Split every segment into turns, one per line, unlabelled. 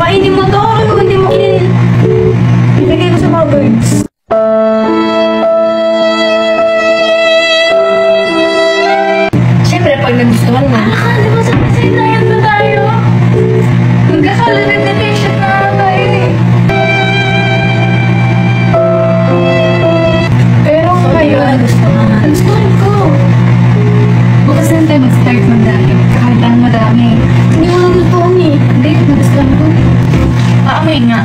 Kainin mo to. Kung hindi mo kinin, ibigay ko sa mga birds. Siyempre, pag nagustuhan mo. Akala mo sa masinayan na tayo? Magkakala nag-detention na tayo eh. Pero ngayon, nagustuhan ko. Bukas lang tayo mag-start mag-dami. Kahit ang madami. Hindi mo nagustuhan eh. Hindi, nagustuhan ko. Amoy nga.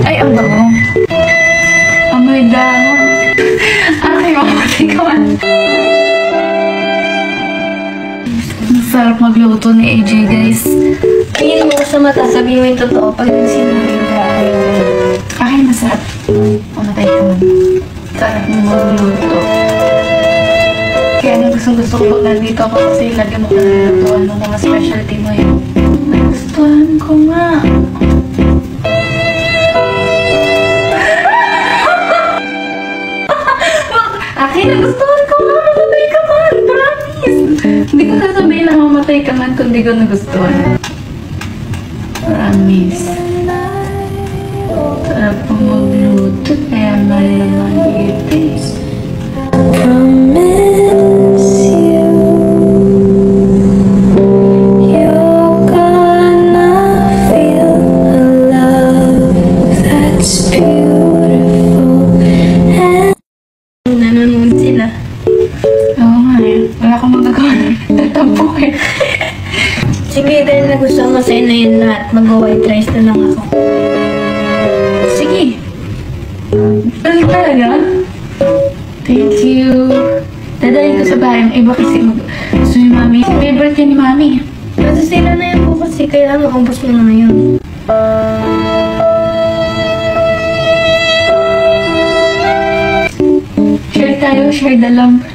Ay, ang bago. Amoy dahon. Ay, mamatay ka man. Masarap magluto ni AJ, guys. Tingin mo ko sa mata, sabihin mo yung totoo pag sinabi ka. Akin masarap. Mamatay ka man. Sarap mo magluto. Kaya gusto ko pag nandito ako kasi lagi mo ka nalulutuan ng mga specialty mo yun. Nagustuhan ko nga. Akin, nagustuhan ko nga. Mamatay ka man. Promise. Hindi ko sasabihin na mamatay ka man kung di ko nagustuhan. Promise. Sarap mo magluto. Kaya malaman itis. Nanonood sila. Oo nga eh. Wala akong magagawa. Tatampo eh. Sige, dahil nagustuhan mo sa'yo na yun lahat, mag-white rice na lang ako. Sige. Ano talaga? Thank you. Dadalhin ko sa bahay ang iba kasi gusto ni Mami. Favorite yan ni Mami. Kasi sila na yan po kasi kailangan makumpos mo na ngayon. Share tayo, share na lang.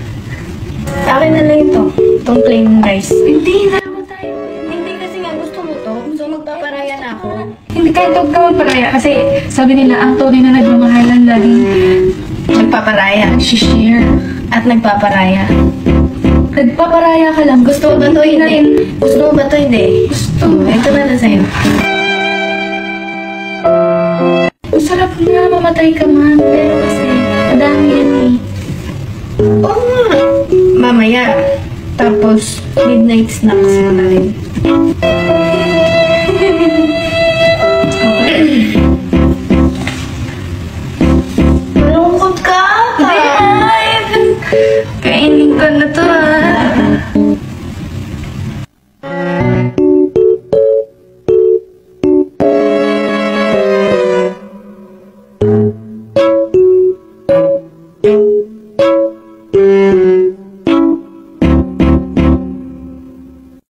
Akin na lang ito. Itong plain rice. Hindi, dalawa tayo. Hindi kasi nga gusto mo to. So magpaparaya na ako. Hindi kahit huwag ka magparaya. Kasi sabi nila, ang tunay na nagmamahalan laging nagpaparaya, share at nagpaparaya. Nagpaparaya ka lang. Gusto mo ba ito? Hindi. Gusto mo ba ito? Hindi. Gusto. Ito na lang sa'yo. Masarap nga, mamatay ka man. Pero kasi, madami yan eh. Oo nga. Mamaya. Tapos, midnight snacks mo na rin.